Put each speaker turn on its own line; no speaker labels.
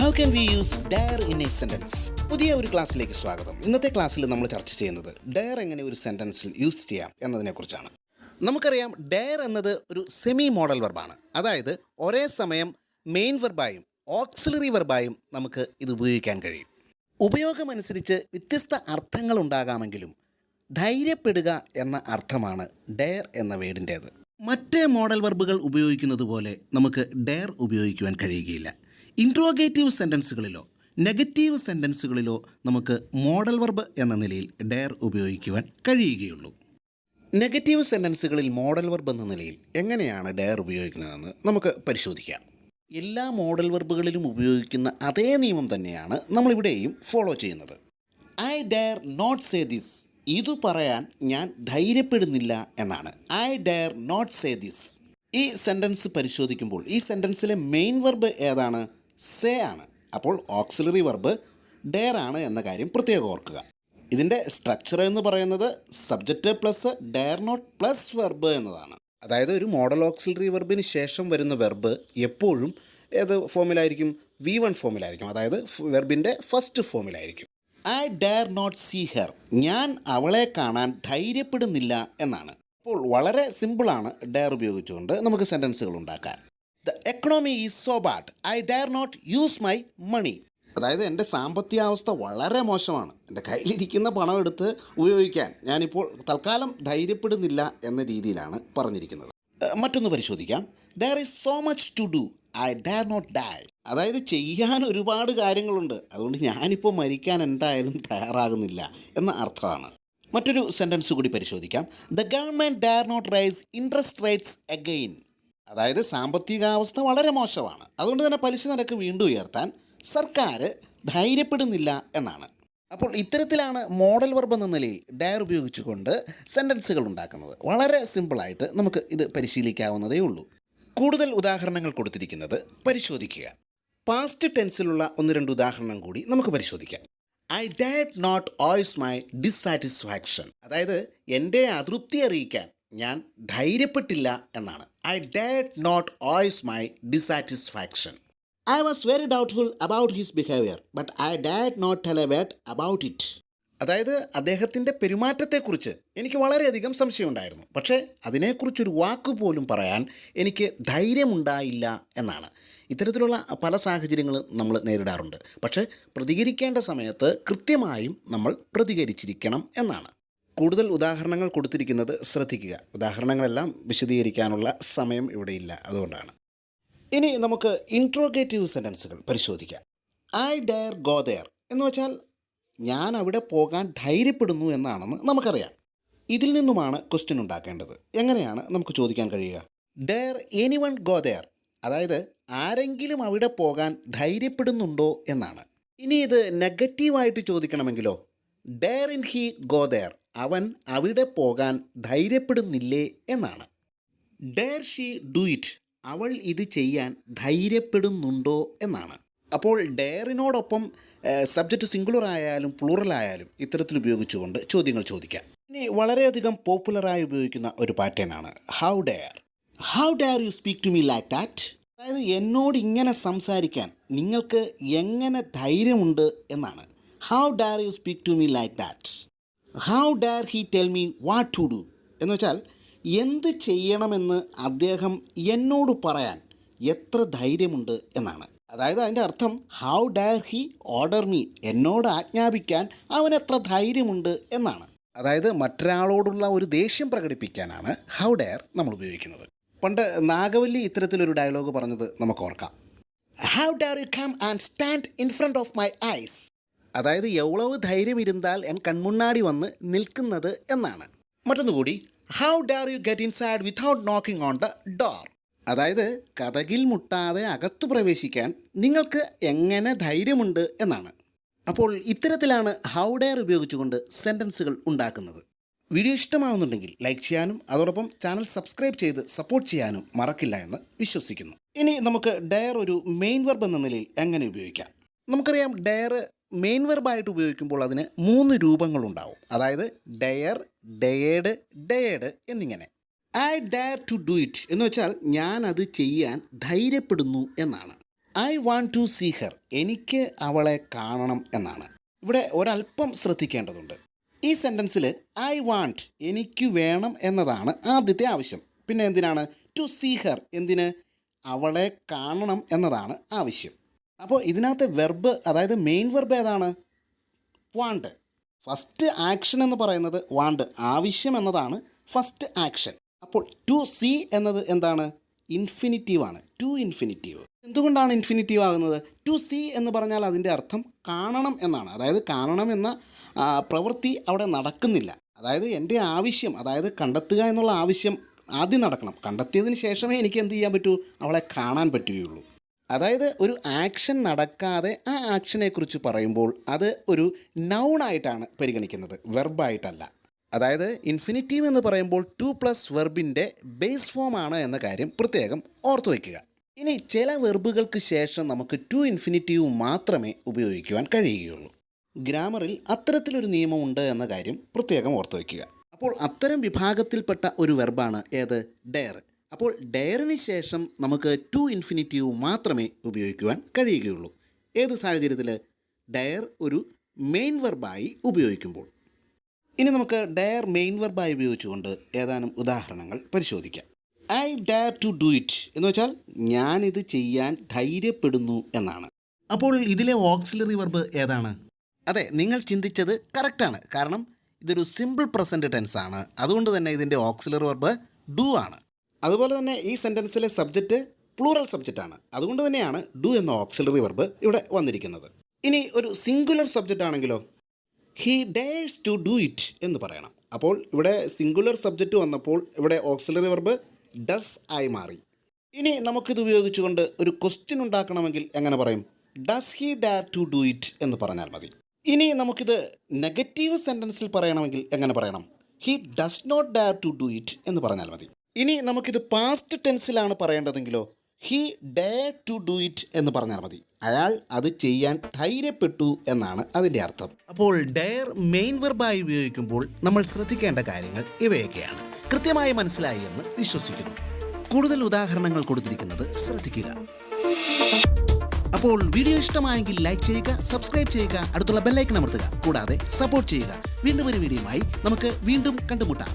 How can we use dare in a sentence? പുതിയ ഒരു ക്ലാസ്സിലേക്ക് സ്വാഗതം. ഇന്നത്തെ ക്ലാസ്സിൽ നമ്മൾ ചർച്ച ചെയ്യുന്നത് dare എങ്ങനെ ഒരു സെൻറ്റൻസിൽ യൂസ് ചെയ്യാം എന്നതിനെക്കുറിച്ചാണ്. നമുക്കറിയാം dare എന്നത് ഒരു സെമി മോഡൽ വെർബാണ്. അതായത് ഒരേ സമയം മെയിൻ വെർബായും ഓക്സിലറി വെർബായും നമുക്ക് ഇത് ഉപയോഗിക്കാൻ കഴിയും. ഉപയോഗമനുസരിച്ച് വ്യത്യസ്ത അർത്ഥങ്ങൾ ഉണ്ടാകാമെങ്കിലും ധൈര്യപ്പെടുക എന്ന അർത്ഥമാണ് dare എന്ന വേർഡിൻ്റേത്. മറ്റ് മോഡൽ വെർബുകൾ ഉപയോഗിക്കുന്നത് പോലെ നമുക്ക് dare ഉപയോഗിക്കുവാൻ കഴിയുകയില്ല. ഇൻട്രോഗേറ്റീവ് സെൻറ്റൻസുകളിലോ നെഗറ്റീവ് സെൻറ്റൻസുകളിലോ നമുക്ക് മോഡൽ വെർബ് എന്ന നിലയിൽ dare ഉപയോഗിക്കുവാൻ കഴിയുകയുള്ളൂ. നെഗറ്റീവ് സെൻറ്റൻസുകളിൽ മോഡൽ വെർബ് എന്ന നിലയിൽ എങ്ങനെയാണ് dare ഉപയോഗിക്കുന്നതെന്ന് നമുക്ക് പരിശോധിക്കാം. എല്ലാ മോഡൽ വെർബുകളിലും ഉപയോഗിക്കുന്ന അതേ നിയമം തന്നെയാണ് നമ്മളിവിടെയും ഫോളോ ചെയ്യുന്നത്. I dare not say this. ഇത് പറയാൻ ഞാൻ ധൈര്യപ്പെടുന്നില്ല എന്നാണ്. I dare not say this. ഈ സെൻറ്റൻസ് പരിശോധിക്കുമ്പോൾ ഈ സെൻറ്റൻസിലെ മെയിൻ വെർബ് ഏതാണ്? സേ ആണ്. അപ്പോൾ ഓക്സിലറി വെർബ് ഡെയർ ആണ് എന്ന കാര്യം പ്രത്യേകം ഓർക്കുക. ഇതിൻ്റെ സ്ട്രക്ചർ എന്ന് പറയുന്നത് subject plus dare not plus verb എന്നതാണ്. അതായത് ഒരു മോഡൽ ഓക്സിലറി വെർബിന് ശേഷം വരുന്ന വെർബ് എപ്പോഴും ഏത് ഫോമിലായിരിക്കും? V1 ഫോമിലായിരിക്കും. അതായത് വെർബിൻ്റെ ഫസ്റ്റ് ഫോമിലായിരിക്കും. I dare not see her. ഞാൻ അവളെ കാണാൻ ധൈര്യപ്പെടുന്നില്ല എന്നാണ്. അപ്പോൾ വളരെ സിമ്പിളാണ് ഡെയർ ഉപയോഗിച്ചുകൊണ്ട് നമുക്ക് സെൻറ്റൻസുകൾ ഉണ്ടാക്കാൻ. The economy is so bad. I dare not use my money. അതായത് എൻ്റെ സാമ്പത്തികാവസ്ഥ വളരെ മോശമാണ്. എൻ്റെ കയ്യിലിരിക്കുന്ന പണം എടുത്ത് ഉപയോഗിക്കാൻ ഞാനിപ്പോൾ തൽക്കാലം ധൈര്യപ്പെടുന്നില്ല എന്ന രീതിയിലാണ് പറഞ്ഞിരിക്കുന്നത്. മറ്റൊന്ന് പരിശോധിക്കാം. There is so much to do. I dare not die. അതായത് ചെയ്യാൻ ഒരുപാട് കാര്യങ്ങളുണ്ട്, അതുകൊണ്ട് ഞാനിപ്പോൾ മരിക്കാൻ എന്തായാലും തയ്യാറാകുന്നില്ല എന്ന അർത്ഥമാണ്. മറ്റൊരു സെൻറ്റൻസ് കൂടി പരിശോധിക്കാം. The government dare not raise interest rates again. അതായത് സാമ്പത്തികാവസ്ഥ വളരെ മോശമാണ്, അതുകൊണ്ട് തന്നെ പലിശ നിരക്ക് വീണ്ടും ഉയർത്താൻ സർക്കാർ ധൈര്യപ്പെടുന്നില്ല എന്നാണ്. അപ്പോൾ ഇത്തരത്തിലാണ് മോഡൽ വെർബ് എന്ന നിലയിൽ ഡെയർ ഉപയോഗിച്ചുകൊണ്ട് സെൻറ്റൻസുകൾ ഉണ്ടാക്കുന്നത്. വളരെ സിമ്പിളായിട്ട് നമുക്ക് ഇത് പരിശീലിക്കാവുന്നതേ ഉള്ളൂ. കൂടുതൽ ഉദാഹരണങ്ങൾ കൊടുത്തിരിക്കുന്നത് പരിശോധിക്കുക. പാസ്റ്റ് ടെൻസിലുള്ള 1-2 ഉദാഹരണം കൂടി നമുക്ക് പരിശോധിക്കാം. I dared not voice my dissatisfaction. അതായത് എൻ്റെ അതൃപ്തി അറിയിക്കാൻ ഞാൻ ധൈര്യപ്പെട്ടില്ല എന്നാണ്. I dared not voice my dissatisfaction. I was very doubtful about his behaviour but I dared not tell a word about it. അതായത് അദ്ദേഹത്തിൻ്റെ പെരുമാറ്റത്തെക്കുറിച്ച് എനിക്ക് വളരെയധികം സംശയമുണ്ടായിരുന്നു, പക്ഷേ അതിനെക്കുറിച്ചൊരു വാക്ക് പോലും പറയാൻ എനിക്ക് ധൈര്യമുണ്ടായില്ല എന്നാണ്. ഇത്തരത്തിലുള്ള പല സാഹചര്യങ്ങളും നമ്മൾ നേരിടാറുണ്ട്. പക്ഷേ പ്രതികരിക്കേണ്ട സമയത്ത് കൃത്യമായും നമ്മൾ പ്രതികരിച്ചിരിക്കണം എന്നാണ്. കൂടുതൽ ഉദാഹരണങ്ങൾ കൊടുത്തിരിക്കുന്നത് ശ്രദ്ധിക്കുക. ഉദാഹരണങ്ങളെല്ലാം വിശദീകരിക്കാനുള്ള സമയം ഇവിടെയില്ല, അതുകൊണ്ടാണ്. ഇനി നമുക്ക് ഇൻട്രോഗേറ്റീവ് സെൻറ്റൻസുകൾ പരിശോധിക്കാം. ഐ ഡെയർ ഗോ ദെയർ എന്ന് വെച്ചാൽ ഞാൻ അവിടെ പോകാൻ ധൈര്യപ്പെടുന്നു എന്നാണെന്ന് നമുക്കറിയാം. ഇതിൽ നിന്നുമാണ് ക്വസ്റ്റ്യൻ ഉണ്ടാക്കേണ്ടത്. എങ്ങനെയാണ് നമുക്ക് ചോദിക്കാൻ കഴിയുക? Dare anyone go there. അതായത് ആരെങ്കിലും അവിടെ പോകാൻ ധൈര്യപ്പെടുന്നുണ്ടോ എന്നാണ്. ഇനി ഇത് നെഗറ്റീവായിട്ട് ചോദിക്കണമെങ്കിലോ? Dare in he go there. അവൻ അവിടെ പോകാൻ ധൈര്യപ്പെടുന്നില്ലേ എന്നാണ്. Dare she do it. അവൾ ഇത് ചെയ്യാൻ ധൈര്യപ്പെടുന്നുണ്ടോ എന്നാണ്. അപ്പോൾ ഡെയറിനോടൊപ്പം സബ്ജക്റ്റ് സിംഗുലർ ആയാലും പ്ലൂറൽ ആയാലും ഇത്തരത്തിൽ ഉപയോഗിച്ചുകൊണ്ട് ചോദ്യങ്ങൾ ചോദിക്കാം. ഇനി വളരെയധികം പോപ്പുലറായി ഉപയോഗിക്കുന്ന ഒരു പാറ്റേണാണ് how dare. How dare you speak to me like that. അതായത് എന്നോട് ഇങ്ങനെ സംസാരിക്കാൻ നിങ്ങൾക്ക് എങ്ങനെ ധൈര്യമുണ്ട് എന്നാണ്. How dare you speak to me like that. How dare he tell me what to do എന്ന് വെച്ചാൽ എന്ത് ചെയ്യണമെന്ന് അദ്ദേഹം എന്നോട് പറയാൻ എത്ര ധൈര്യമുണ്ട് എന്നാണ്. അതായത് അതിൻ്റെ അർത്ഥം how dare he order me. എന്നോട് ആജ്ഞാപിക്കാൻ അവൻ എത്ര ധൈര്യമുണ്ട് എന്നാണ്. അതായത് മറ്റൊരാളോടുള്ള ഒരു ദേഷ്യം പ്രകടിപ്പിക്കാനാണ് ഹൗ ഡെയർ നമ്മൾ ഉപയോഗിക്കുന്നത്. പണ്ട് നാഗവല്ലി ഇത്തരത്തിലൊരു ഡയലോഗ് പറഞ്ഞത് നമുക്ക് ഓർക്കാം. How dare you come and stand in front of my eyes. അതായത് എவ்வளவு ധൈര്യം ഇരുന്നാൽ എൻ കൺമുന്നാടി വന്ന് നിൽക്കുന്നത് എന്നാണ്. മറ്റൊന്നുകൂടി, how dare you get inside without knocking on the door. അതായത് കതകിൽ മുട്ടാതെ അകത്തു പ്രവേശിക്കാൻ നിങ്ങൾക്ക് എങ്ങനെ ധൈര്യമുണ്ട് എന്നാണ്. അപ്പോൾ ഇത്തരത്തിലാണ് ഹൗ ഡെയർ ഉപയോഗിച്ചുകൊണ്ട് സെൻറ്റൻസുകൾ ഉണ്ടാക്കുന്നത്. വീഡിയോ ഇഷ്ടമാവുന്നുണ്ടെങ്കിൽ ലൈക്ക് ചെയ്യാനും അതോടൊപ്പം ചാനൽ സബ്സ്ക്രൈബ് ചെയ്ത് സപ്പോർട്ട് ചെയ്യാനും മറക്കില്ല എന്ന് വിശ്വസിക്കുന്നു. ഇനി നമുക്ക് ഡെയർ ഒരു മെയിൻ വെർബ് എന്ന നിലയിൽ എങ്ങനെ ഉപയോഗിക്കാം? നമുക്കറിയാം ഡെയർ മെയിൻ വെർബായിട്ട് ഉപയോഗിക്കുമ്പോൾ അതിന് 3 രൂപങ്ങളുണ്ടാവും. അതായത് ഡെയർ, ഡെയേഡ്, ഡെയേഡ് എന്നിങ്ങനെ. I dare to do it എന്ന് വെച്ചാൽ ഞാൻ അത് ചെയ്യാൻ ധൈര്യപ്പെടുന്നു എന്നാണ്. I want to see her, എനിക്ക് അവളെ കാണണം എന്നാണ്. ഇവിടെ ഒരല്പം ശ്രദ്ധിക്കേണ്ടതുണ്ട്. ഈ സെൻറ്റൻസിൽ ഐ വാണ്ട്, എനിക്ക് വേണം എന്നതാണ് ആദ്യത്തെ ആവശ്യം. പിന്നെ എന്തിനാണ് ടു സീ ഹെർ, എന്തിന്, അവളെ കാണണം എന്നതാണ് ആവശ്യം. അപ്പോൾ ഇതിനകത്തെ വെർബ്, അതായത് മെയിൻ വെർബ് ഏതാണ്? വാണ്ട്. ഫസ്റ്റ് ആക്ഷൻ എന്ന് പറയുന്നത് വാണ്ട്, ആവശ്യം എന്നതാണ് ഫസ്റ്റ് ആക്ഷൻ. അപ്പോൾ ടു സീ എന്നത് എന്താണ്? ഇൻഫിനിറ്റീവാണ്, ടു ഇൻഫിനിറ്റീവ്. എന്തുകൊണ്ടാണ് ഇൻഫിനിറ്റീവ് ആകുന്നത്? ടു സീ എന്ന് പറഞ്ഞാൽ അതിൻ്റെ അർത്ഥം കാണണം എന്നാണ്. അതായത് കാണണം എന്ന പ്രവൃത്തി അവിടെ നടക്കുന്നില്ല. അതായത് എൻ്റെ ആവശ്യം, അതായത് കണ്ടെത്തുക എന്നുള്ള ആവശ്യം ആദ്യം നടക്കണം. കണ്ടെത്തിയതിന് ശേഷമേ എനിക്ക് എന്ത് ചെയ്യാൻ പറ്റൂ? അവളെ കാണാൻ പറ്റുകയുള്ളൂ. അതായത് ഒരു ആക്ഷൻ നടക്കാതെ ആ ആക്ഷനെക്കുറിച്ച് പറയുമ്പോൾ അത് ഒരു നൗണായിട്ടാണ് പരിഗണിക്കുന്നത്, വെർബായിട്ടല്ല. അതായത് ഇൻഫിനിറ്റീവ് എന്ന് പറയുമ്പോൾ ടു പ്ലസ് വെർബിൻ്റെ ബേസ് ഫോം ആണ് എന്ന കാര്യം പ്രത്യേകം ഓർത്തു വയ്ക്കുക. ഇനി ചില വെർബുകൾക്ക് ശേഷം നമുക്ക് ടു ഇൻഫിനിറ്റീവ് മാത്രമേ ഉപയോഗിക്കുവാൻ കഴിയുകയുള്ളൂ. ഗ്രാമറിൽ അത്തരത്തിലൊരു നിയമമുണ്ട് എന്ന കാര്യം പ്രത്യേകം ഓർത്തു വയ്ക്കുക. അപ്പോൾ അത്തരം വിഭാഗത്തിൽപ്പെട്ട ഒരു വെർബാണ് ഏത്? ഡെയർ. അപ്പോൾ ഡെയറിന് ശേഷം നമുക്ക് ടു ഇൻഫിനിറ്റീവ് മാത്രമേ ഉപയോഗിക്കുവാൻ കഴിയുകയുള്ളൂ. ഏത് സാഹചര്യത്തിൽ? ഡെയർ ഒരു മെയിൻ വെർബായി ഉപയോഗിക്കുമ്പോൾ. ഇനി നമുക്ക് ഡെയർ മെയിൻ വെർബായി ഉപയോഗിച്ചുകൊണ്ട് ഏതാനും ഉദാഹരണങ്ങൾ പരിശോധിക്കാം. I dare to do it എന്ന് വെച്ചാൽ ഞാനിത് ചെയ്യാൻ ധൈര്യപ്പെടുന്നു എന്നാണ്. അപ്പോൾ ഇതിലെ ഓക്സിലറി വെർബ് ഏതാണ്? അതെ, നിങ്ങൾ ചിന്തിച്ചത് കറക്റ്റാണ്. കാരണം ഇതൊരു സിമ്പിൾ പ്രസൻറ്റ് ടെൻസ് ആണ്. അതുകൊണ്ട് തന്നെ ഇതിൻ്റെ ഓക്സിലറി വെർബ് ഡു ആണ്. അതുപോലെ തന്നെ ഈ സെൻറ്റൻസിലെ സബ്ജക്റ്റ് പ്ലൂറൽ സബ്ജക്റ്റാണ്. അതുകൊണ്ട് തന്നെയാണ് ഡു എന്ന ഓക്സിലറി വെർബ് ഇവിടെ വന്നിരിക്കുന്നത്. ഇനി ഒരു സിംഗുലർ സബ്ജക്റ്റ് ആണെങ്കിലോ? ഹി ഡെയർസ് ടു ഡു ഇറ്റ് എന്ന് പറയണം. അപ്പോൾ ഇവിടെ സിംഗുലർ സബ്ജക്റ്റ് വന്നപ്പോൾ ഇവിടെ ഓക്സിലറി വെർബ് ഡസ് ആയി മാറി. ഇനി നമുക്കിത് ഉപയോഗിച്ചുകൊണ്ട് ഒരു ക്വസ്റ്റ്യൻ ഉണ്ടാക്കണമെങ്കിൽ എങ്ങനെ പറയും? Does he dare to do it എന്ന് പറഞ്ഞാൽ മതി. ഇനി നമുക്കിത് നെഗറ്റീവ് സെൻറ്റൻസിൽ പറയണമെങ്കിൽ എങ്ങനെ പറയണം? He does not dare to do it എന്ന് പറഞ്ഞാൽ മതി. ഇനി നമുക്കിത് പാസ്റ്റ് ടെൻസിലാണ് പറയേണ്ടതെങ്കിലോ? He dare to do it എന്ന് പറഞ്ഞാൽ മതി. അയാൾ അത് ചെയ്യാൻ ധൈര്യപ്പെട്ടു എന്നാണ് അതിൻ്റെ അർത്ഥം. അപ്പോൾ ഡെയർ മെയിൻ വെർബായി ഉപയോഗിക്കുമ്പോൾ നമ്മൾ ശ്രദ്ധിക്കേണ്ട കാര്യങ്ങൾ ഇവയൊക്കെയാണ്. കൃത്യമായി മനസ്സിലായി എന്ന് വിശ്വസിക്കുന്നു. കൂടുതൽ ഉദാഹരണങ്ങൾ കൊടുത്തിരിക്കുന്നത് ശ്രദ്ധിക്കുക. അപ്പോൾ വീഡിയോ ഇഷ്ടമായെങ്കിൽ ലൈക്ക് ചെയ്യുക, സബ്സ്ക്രൈബ് ചെയ്യുക, അടുത്തുള്ള ബെല്ലൈക്കൺ അമർത്തുക. കൂടാതെ സപ്പോർട്ട് ചെയ്യുക. വീണ്ടും ഒരു വീഡിയോയുമായി നമുക്ക് വീണ്ടും കണ്ടുമുട്ടാം.